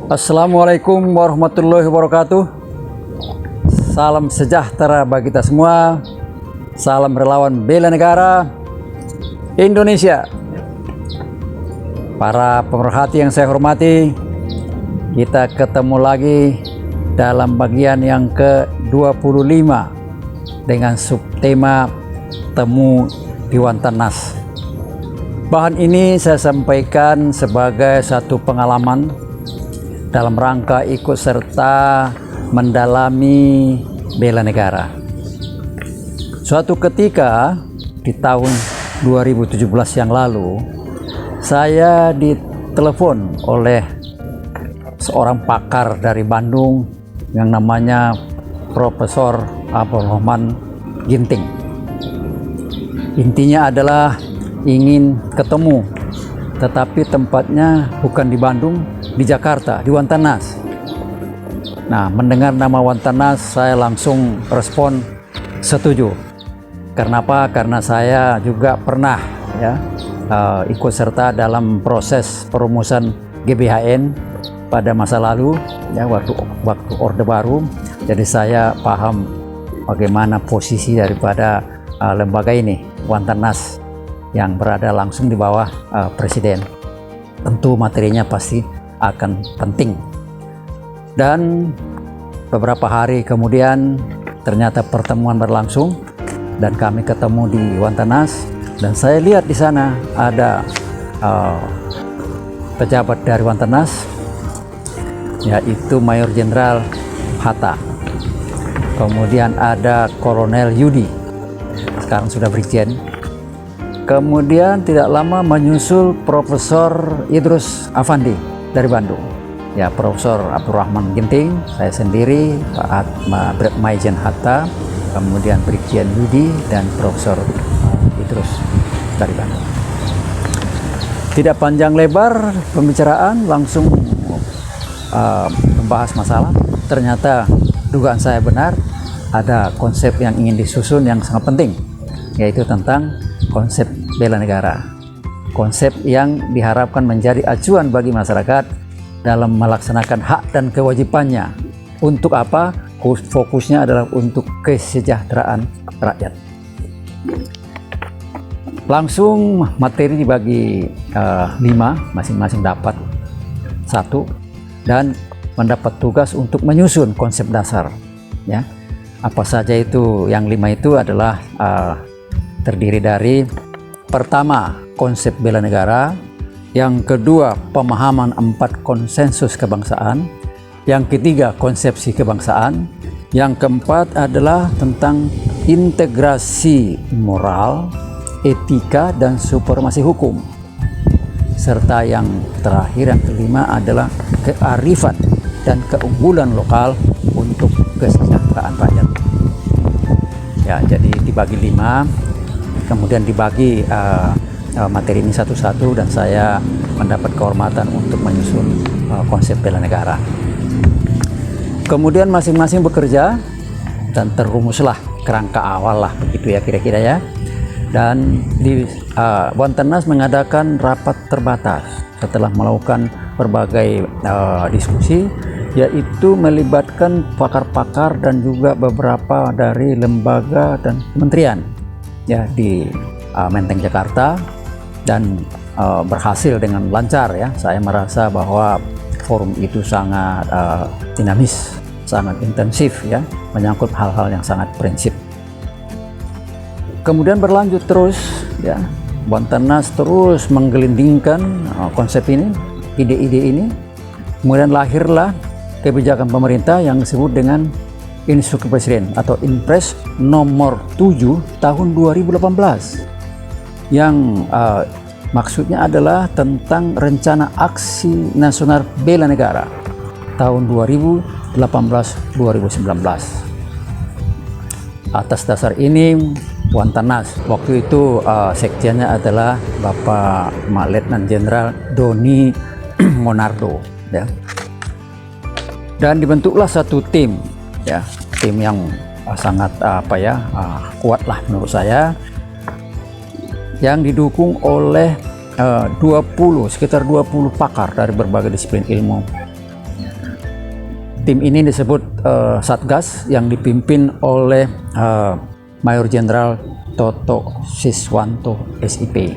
Assalamualaikum warahmatullahi wabarakatuh. Salam sejahtera bagi kita semua. Salam relawan bela negara Indonesia. Para pemerhati yang saya hormati, kita ketemu lagi dalam bagian yang ke-25 dengan subtema Temu Dewan Tannas. Bahan ini saya sampaikan sebagai satu pengalaman dalam rangka ikut serta mendalami bela negara. Suatu ketika di tahun 2017 yang lalu, saya ditelepon oleh seorang pakar dari Bandung yang namanya Profesor Abdul Rahman Ginting. Intinya adalah ingin ketemu, tetapi tempatnya bukan di Bandung, di Jakarta, di Dewan Tannas. Nah, mendengar nama Dewan Tannas, saya langsung respon setuju. Karena apa? Karena saya juga pernah ikut serta dalam proses perumusan GBHN pada masa lalu, waktu Orde Baru. Jadi saya paham bagaimana posisi daripada lembaga ini, Dewan Tannas, yang berada langsung di bawah Presiden. Tentu materinya pasti akan penting. Dan beberapa hari kemudian ternyata pertemuan berlangsung dan kami ketemu di Dewan Tannas, dan saya lihat di sana ada pejabat dari Dewan Tannas, yaitu Mayor Jenderal Hatta. Kemudian ada Kolonel Yudi, sekarang sudah Brigjen. Kemudian tidak lama menyusul Profesor Idrus Afandi dari Bandung, Profesor Abdul Rahman Ginting, saya sendiri, Pak Maijen Hatta, kemudian Brigjen Yudi, dan Profesor Idrus dari Bandung. Tidak panjang lebar pembicaraan, langsung membahas masalah. Ternyata dugaan saya benar, ada konsep yang ingin disusun yang sangat penting, yaitu tentang konsep bela negara. Konsep yang diharapkan menjadi acuan bagi masyarakat dalam melaksanakan hak dan kewajibannya. Untuk apa? Fokusnya adalah untuk kesejahteraan rakyat. Langsung materi dibagi 5, masing-masing dapat 1, dan mendapat tugas untuk menyusun konsep dasar. Apa saja itu? Yang 5 itu adalah terdiri dari: pertama, konsep bela negara; yang kedua, pemahaman 4 konsensus kebangsaan; yang ketiga, konsepsi kebangsaan; yang keempat adalah tentang integrasi moral, etika, dan supremasi hukum; serta yang terakhir, yang kelima, adalah kearifan dan keunggulan lokal untuk kesejahteraan rakyat. Jadi dibagi 5, kemudian dibagi materi ini satu-satu, dan saya mendapat kehormatan untuk menyusun konsep bela negara. Kemudian masing-masing bekerja dan terumuslah kerangka awal lah, begitu ya kira-kira ya. Dan di Dewan Tannas mengadakan rapat terbatas setelah melakukan berbagai diskusi, yaitu melibatkan pakar-pakar dan juga beberapa dari lembaga dan kementerian di Menteng Jakarta, dan berhasil dengan lancar ya. Saya merasa bahwa forum itu sangat dinamis, sangat intensif menyangkut hal-hal yang sangat prinsip. Kemudian berlanjut terus Dewan Tannas terus menggelindingkan konsep ini, ide-ide ini. Kemudian lahirlah kebijakan pemerintah yang disebut dengan Instruksi Presiden atau Inpres nomor 7 tahun 2018, yang maksudnya adalah tentang Rencana Aksi Nasional Bela Negara tahun 2018-2019. Atas dasar ini, Dewan Tannas waktu itu sekjennya adalah Bapak Letnan Jenderal Doni Monardo, dan dibentuklah satu tim, tim yang sangat kuat lah menurut saya, yang didukung oleh sekitar 20 pakar dari berbagai disiplin ilmu, Tim ini disebut Satgas yang dipimpin oleh Mayor Jenderal Toto Siswanto SIP.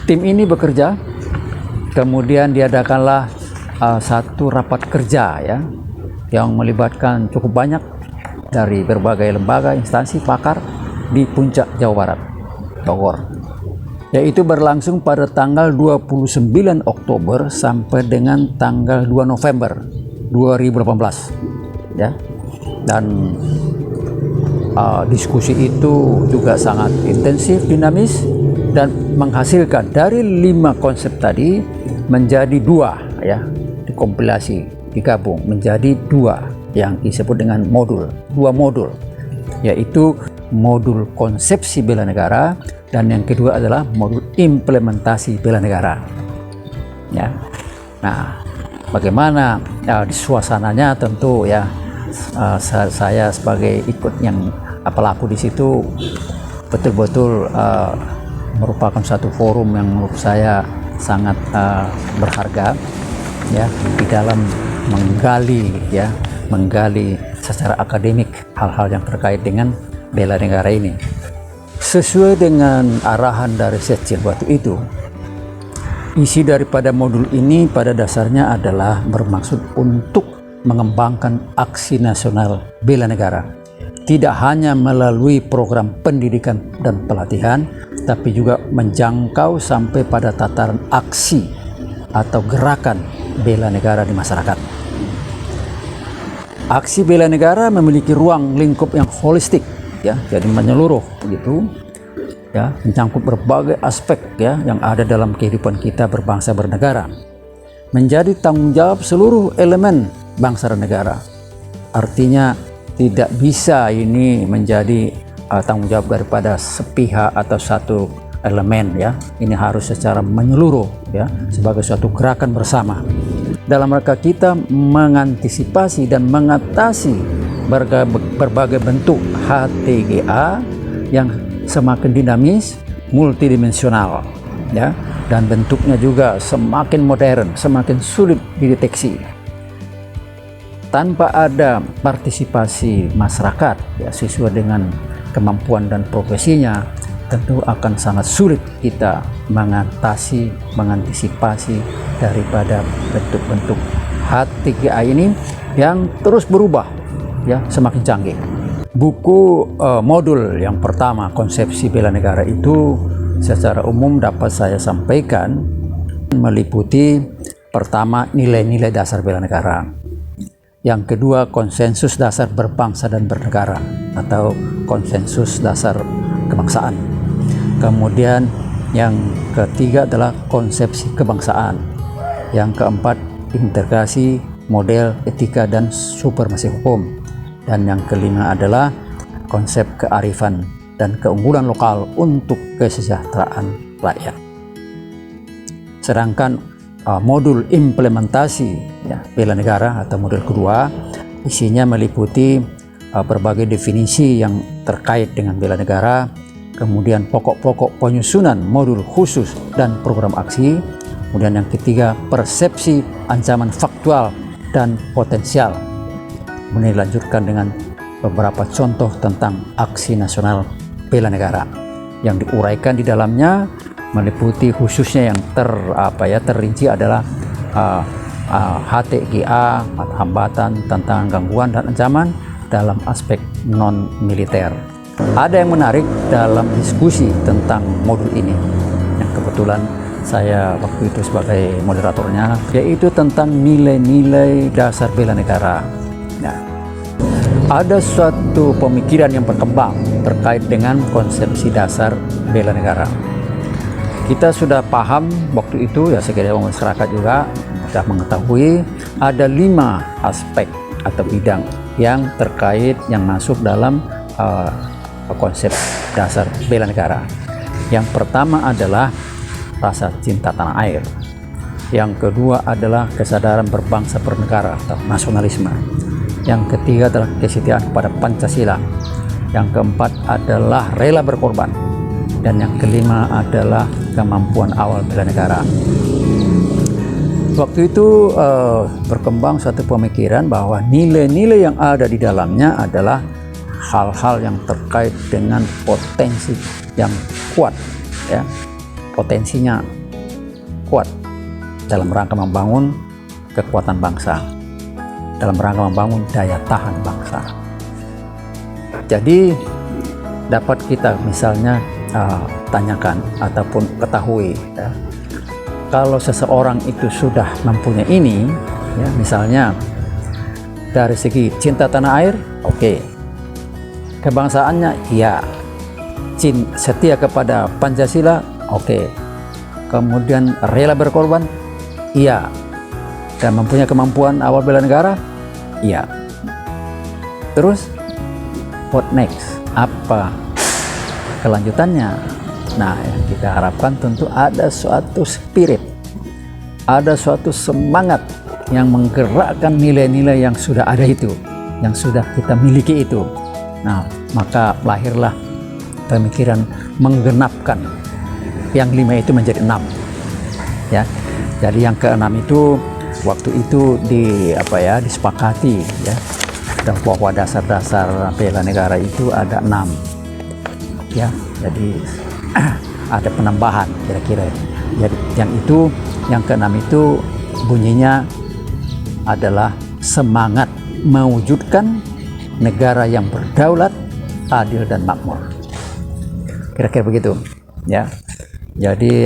Tim ini bekerja, kemudian diadakanlah satu rapat kerja ya, yang melibatkan cukup banyak dari berbagai lembaga, instansi, pakar di Puncak Jawa Barat, Bogor. Yaitu berlangsung pada tanggal 29 Oktober sampai dengan tanggal 2 November 2018 ya. Dan diskusi itu juga sangat intensif, dinamis, dan menghasilkan dari 5 konsep tadi menjadi 2 ya, dikompilasi, digabung menjadi 2 yang disebut dengan modul, 2 modul, yaitu modul konsepsi bela negara dan yang kedua adalah modul implementasi bela negara ya. Nah, bagaimana suasananya tentu ya, saya sebagai ikut yang pelaku di situ betul-betul merupakan satu forum yang menurut saya sangat berharga ya, di dalam menggali secara akademik hal-hal yang terkait dengan bela negara ini. Sesuai dengan arahan dari Sekjen waktu itu, isi daripada modul ini pada dasarnya adalah bermaksud untuk mengembangkan aksi nasional bela negara, tidak hanya melalui program pendidikan dan pelatihan, tapi juga menjangkau sampai pada tataran aksi atau gerakan bela negara di masyarakat. Aksi bela negara memiliki ruang lingkup yang holistik ya, jadi menyeluruh gitu ya, mencangkup berbagai aspek ya yang ada dalam kehidupan kita berbangsa bernegara, menjadi tanggung jawab seluruh elemen bangsa dan negara. Artinya tidak bisa ini menjadi tanggung jawab daripada sepihak atau satu elemen ya, ini harus secara menyeluruh ya, sebagai suatu gerakan bersama dalam rangka kita mengantisipasi dan mengatasi berbagai bentuk HTGA yang semakin dinamis, multidimensional ya, dan bentuknya juga semakin modern, semakin sulit dideteksi. Tanpa ada partisipasi masyarakat ya, sesuai dengan kemampuan dan profesinya, tentu akan sangat sulit kita mengantisipasi daripada bentuk-bentuk HTGA ini yang terus berubah ya, semakin canggih. Buku modul yang pertama konsepsi bela negara itu secara umum dapat saya sampaikan meliputi pertama nilai-nilai dasar bela negara, yang kedua konsensus dasar berbangsa dan bernegara atau konsensus dasar kebangsaan, kemudian yang ketiga adalah konsepsi kebangsaan, yang keempat integrasi model etika dan supremasi hukum, dan yang kelima adalah konsep kearifan dan keunggulan lokal untuk kesejahteraan rakyat. Sedangkan modul implementasi ya, bela negara atau modul kedua isinya meliputi berbagai definisi yang terkait dengan bela negara, kemudian pokok-pokok penyusunan modul khusus dan program aksi, kemudian yang ketiga persepsi ancaman faktual dan potensial. Kemudian dilanjutkan dengan beberapa contoh tentang aksi nasional bela negara yang diuraikan di dalamnya, meliputi khususnya yang terinci adalah HTGA, hambatan, tantangan, gangguan, dan ancaman dalam aspek non militer. Ada yang menarik dalam diskusi tentang modul ini yang kebetulan saya waktu itu sebagai moderatornya, yaitu tentang nilai-nilai dasar bela negara. Nah, ada suatu pemikiran yang berkembang terkait dengan konsepsi dasar bela negara. Kita sudah paham waktu itu ya, sebagai masyarakat juga sudah mengetahui ada 5 aspek atau bidang yang terkait yang masuk dalam konsep dasar bela negara. Yang pertama adalah rasa cinta tanah air. Yang kedua adalah kesadaran berbangsa bernegara atau nasionalisme. Yang ketiga adalah kesetiaan kepada Pancasila. Yang keempat adalah rela berkorban. Dan yang kelima adalah kemampuan awal bela negara. Waktu itu berkembang satu pemikiran bahwa nilai-nilai yang ada di dalamnya adalah hal-hal yang terkait dengan potensi yang kuat, ya, potensinya kuat dalam rangka membangun kekuatan bangsa, dalam rangka membangun daya tahan bangsa. Jadi dapat kita misalnya tanyakan ataupun ketahui, ya, kalau seseorang itu sudah mempunyai ini, ya, misalnya dari segi cinta tanah air, oke. Kebangsaannya, iya. Setia kepada Pancasila, oke. Kemudian rela berkorban, iya. Dan mempunyai kemampuan awal bela negara, iya. Terus, what next? Apa kelanjutannya? Nah, yang kita harapkan tentu ada suatu spirit, ada suatu semangat yang menggerakkan nilai-nilai yang sudah ada itu, yang sudah kita miliki itu. Nah, maka lahirlah pemikiran menggenapkan yang 5 itu menjadi 6. Ya. Jadi yang ke-6 itu waktu itu disepakati, ya. Dan bahwa dasar-dasar bela negara itu ada 6. Ya. Jadi ada penambahan kira-kira. Jadi yang ke-6 itu bunyinya adalah semangat mewujudkan negara yang berdaulat, adil dan makmur. Kira-kira begitu, ya. Jadi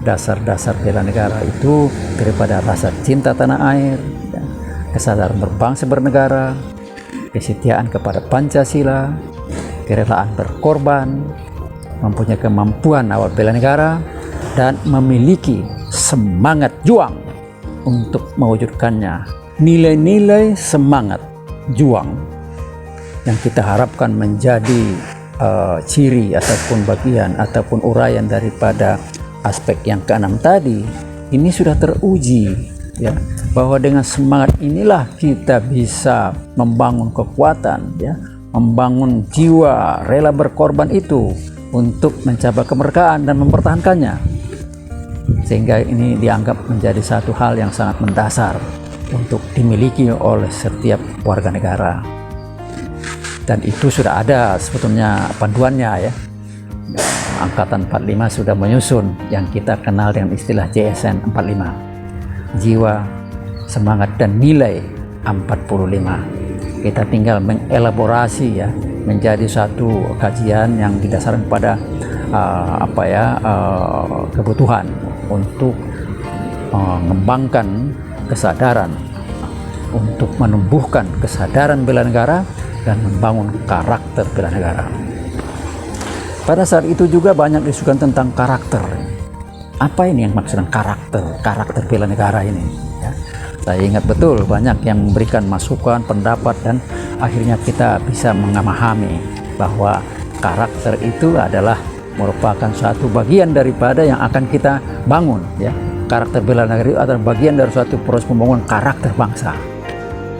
dasar-dasar bela negara itu daripada rasa cinta tanah air, ya, kesadaran berbangsa bernegara, kesetiaan kepada Pancasila, kerelaan berkorban, mempunyai kemampuan awal bela negara, dan memiliki semangat juang untuk mewujudkannya. Nilai-nilai semangat juang yang kita harapkan menjadi ciri ataupun bagian ataupun uraian daripada aspek yang ke-6 tadi, ini sudah teruji, ya, bahwa dengan semangat inilah kita bisa membangun kekuatan, ya, membangun jiwa rela berkorban itu untuk mencapai kemerdekaan dan mempertahankannya, sehingga ini dianggap menjadi satu hal yang sangat mendasar untuk dimiliki oleh setiap warga negara. Dan itu sudah ada sebetulnya panduannya, ya. Angkatan 45 sudah menyusun yang kita kenal dengan istilah JSN 45, jiwa, semangat dan nilai 45. Kita tinggal mengelaborasi, ya, menjadi satu kajian yang didasarkan pada kebutuhan untuk mengembangkan kesadaran, untuk menumbuhkan kesadaran bela negara dan membangun karakter bela negara. Pada saat itu juga banyak disukan tentang karakter. Apa ini yang maksudnya karakter bela negara ini, ya? Saya ingat betul banyak yang memberikan masukan, pendapat, dan akhirnya kita bisa memahami bahwa karakter itu adalah merupakan suatu bagian daripada yang akan kita bangun, ya. Karakter bela negara itu adalah bagian dari suatu proses pembangunan karakter bangsa,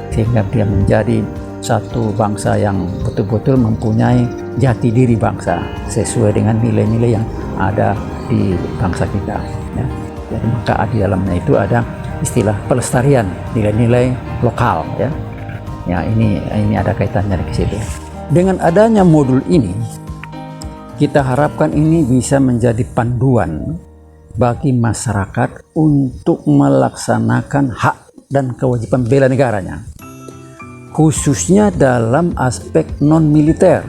sehingga dia menjadi satu bangsa yang betul-betul mempunyai jati diri bangsa sesuai dengan nilai-nilai yang ada di bangsa kita, ya. Jadi maka di dalamnya itu ada istilah pelestarian nilai-nilai lokal, ya. Ya, ini ada kaitannya di situ. Dengan adanya modul ini, kita harapkan ini bisa menjadi panduan bagi masyarakat untuk melaksanakan hak dan kewajiban bela negaranya, khususnya dalam aspek non-militer.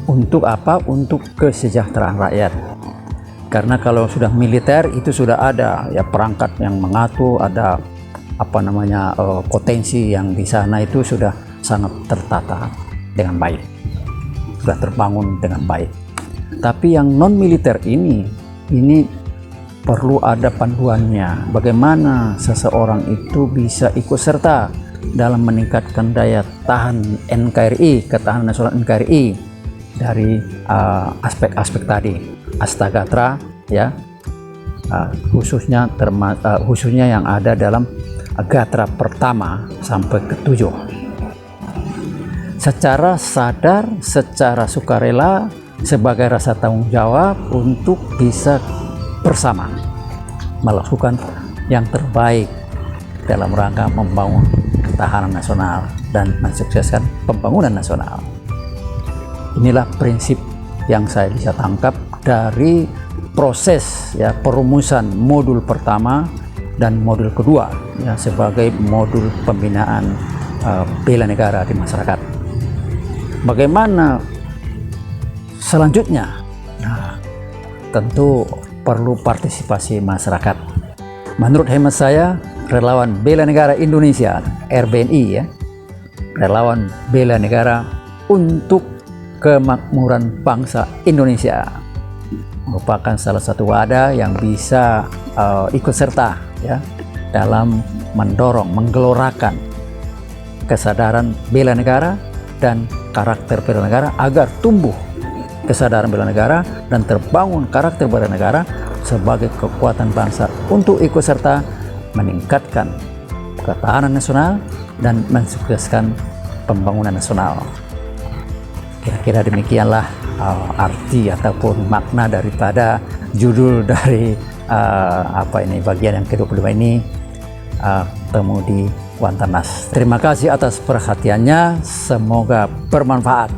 Untuk apa? Untuk kesejahteraan rakyat. Karena kalau sudah militer itu sudah ada, ya, perangkat yang mengatur, ada potensi yang di sana itu sudah sangat tertata dengan baik, sudah terbangun dengan baik. Tapi yang non-militer ini perlu ada panduannya, bagaimana seseorang itu bisa ikut serta dalam meningkatkan daya tahan NKRI, ketahanan nasional NKRI dari aspek-aspek tadi, Astagatra, ya, khususnya yang ada dalam Gatra pertama sampai ke-7. Secara sadar, secara sukarela, sebagai rasa tanggung jawab untuk bisa bersama melakukan yang terbaik dalam rangka membangun ketahanan nasional dan mensukseskan pembangunan nasional. Inilah prinsip yang saya bisa tangkap dari proses ya perumusan modul pertama dan modul kedua ya sebagai modul pembinaan bela negara di masyarakat. Bagaimana selanjutnya? Nah, tentu perlu partisipasi masyarakat. Menurut hemat saya, relawan bela negara Indonesia (RBNI) ya, relawan bela negara untuk kemakmuran bangsa Indonesia merupakan salah satu wadah yang bisa ikut serta ya dalam mendorong, menggelorakan kesadaran bela negara dan karakter bela negara agar tumbuh kesadaran bela negara dan terbangun karakter bela negara sebagai kekuatan bangsa untuk ikut serta meningkatkan ketahanan nasional dan mensukseskan pembangunan nasional. Kira-kira demikianlah arti ataupun makna daripada judul dari bagian yang ke-25 ini, temu di Wantanas. Terima kasih atas perhatiannya, semoga bermanfaat.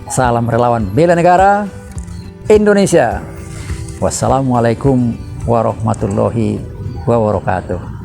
Salam relawan bela negara Indonesia. Wassalamualaikum warahmatullahi wabarakatuh.